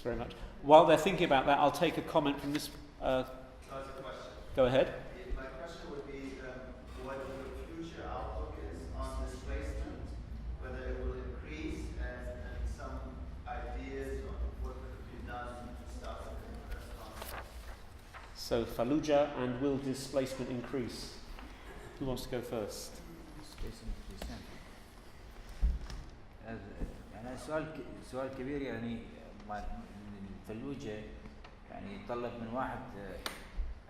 very much. While they're thinking about that, I'll take a comment from this. Go ahead. My question would be what the future outlook is on displacement, whether it will increase, and some ideas on what could be done to stop it. So Fallujah, and will displacement increase? Who wants to go first? يعني سؤال كبير يعني الفلوجة يعني يتطلب من واحد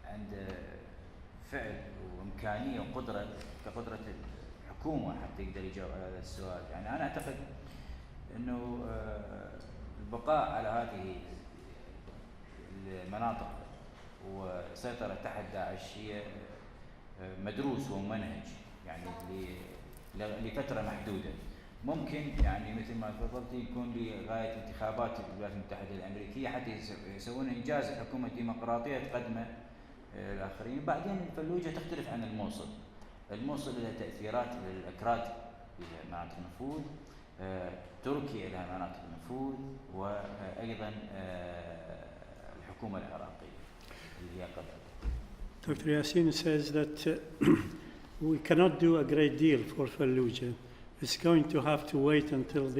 عنده فعل وإمكانية وقدرة كقدرة الحكومة حتى يقدر يجاوب على هذا السؤال. يعني أنا أعتقد إنه البقاء على هذه المناطق وسيطرة تحت داعش هي مدروس ومنهج يعني لفترة محدودة. ممكن يعني مثل ما تفضلت يكون لغاية انتخابات الولايات المتحدة الأمريكية حتى يسوون إنجاز حكومة ديمقراطية تقدمه الآخرين. بعدين الفلوجة تختلف عن الموصل. الموصل لها تأثيرات للأكراد لها مناطق نفوذ، تركيا لها مناطق نفوذ، وأيضا الحكومة العراقية اللي هي قبل. Dr. Yassin says that we cannot do a great deal for Fallujah. It's going to have to wait until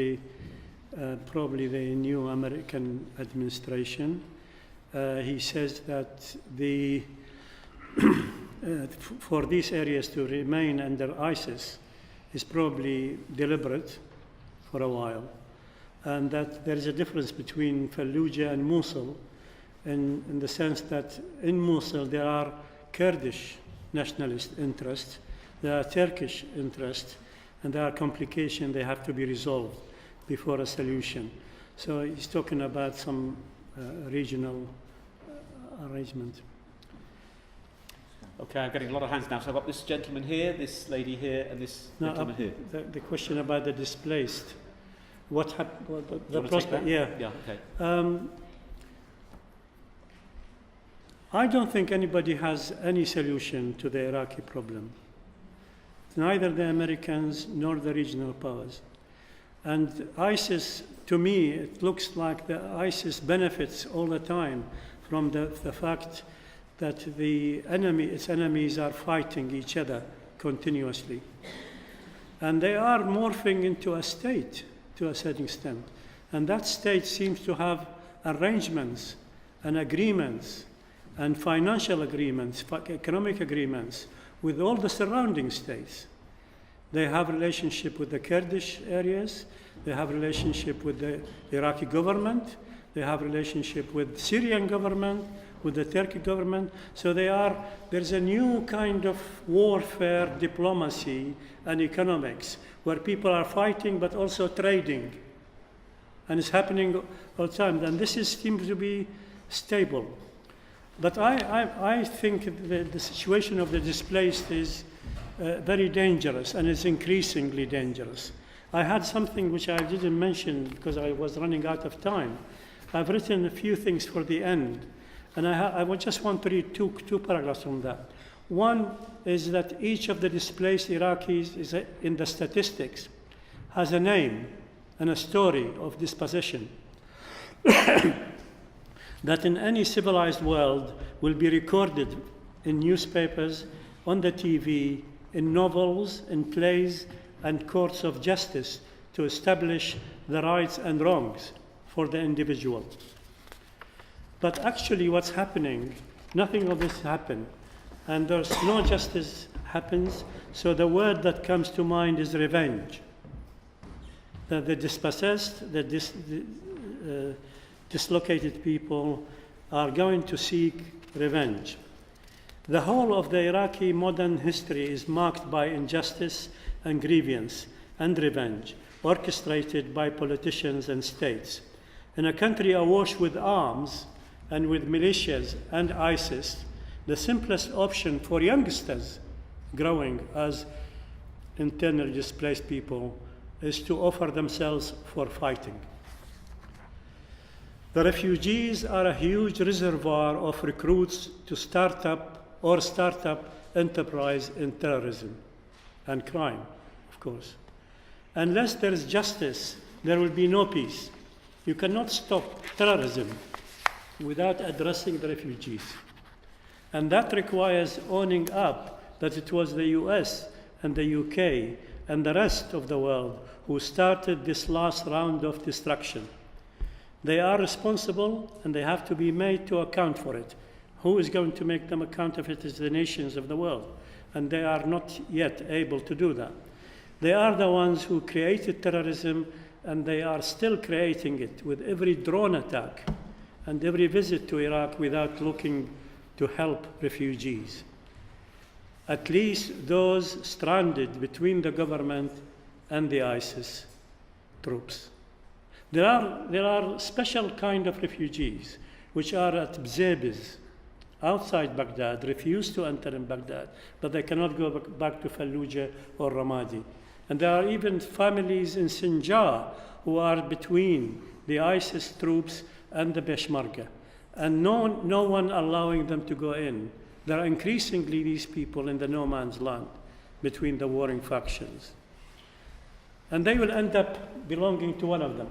probably the new American administration. He says that for these areas to remain under ISIS is probably deliberate for a while, and that there is a difference between Fallujah and Mosul in the sense that in Mosul there are Kurdish nationalist interests, there are Turkish interests, and there are complications they have to be resolved before a solution. So he's talking about some regional arrangement. Okay, I'm getting a lot of hands now. So I've got this gentleman here, this lady here, and this gentleman here. The question about the displaced. What happened? The prospect? Yeah. Yeah. Okay. I don't think anybody has any solution to the Iraqi problem. Neither the Americans nor the regional powers. And ISIS, to me, it looks like the ISIS benefits all the time from the fact that its enemies are fighting each other continuously. And they are morphing into a state to a certain extent. And that state seems to have arrangements and agreements and financial agreements, economic agreements with all the surrounding states. They have relationship with the Kurdish areas, they have relationship with the Iraqi government, they have relationship with Syrian government, with the Turkish government. So there's a new kind of warfare, diplomacy, and economics where people are fighting but also trading. And it's happening all the time. And this seems to be stable. But I think the situation of the displaced is very dangerous, and it's increasingly dangerous. I had something which I didn't mention because I was running out of time. I've written a few things for the end, and I would just want to read two paragraphs from that. One is that each of the displaced Iraqis is in the statistics has a name and a story of dispossession that in any civilized world will be recorded in newspapers, on the TV, in novels, in plays, and courts of justice to establish the rights and wrongs for the individual. But actually what's happening, nothing of this happened, and there's no justice happens, so the word that comes to mind is revenge. That the dispossessed, the dislocated people are going to seek revenge. The whole of the Iraqi modern history is marked by injustice and grievance and revenge, orchestrated by politicians and states. In a country awash with arms and with militias and ISIS, the simplest option for youngsters growing as internally displaced people is to offer themselves for fighting. The refugees are a huge reservoir of recruits to start up enterprise in terrorism and crime, of course. Unless there is justice, there will be no peace. You cannot stop terrorism without addressing the refugees. And that requires owning up that it was the US and the UK and the rest of the world who started this last round of destruction. They are responsible and they have to be made to account for it. Who is going to make them account of it is the nations of the world. And they are not yet able to do that. They are the ones who created terrorism, and they are still creating it with every drone attack and every visit to Iraq without looking to help refugees. At least those stranded between the government and the ISIS troops. There are special kind of refugees which are at Bzebes, outside Baghdad, refuse to enter in Baghdad, but they cannot go back to Fallujah or Ramadi. And there are even families in Sinjar who are between the ISIS troops and the Peshmerga, and no one allowing them to go in. There are increasingly these people in the no man's land between the warring factions. And they will end up belonging to one of them.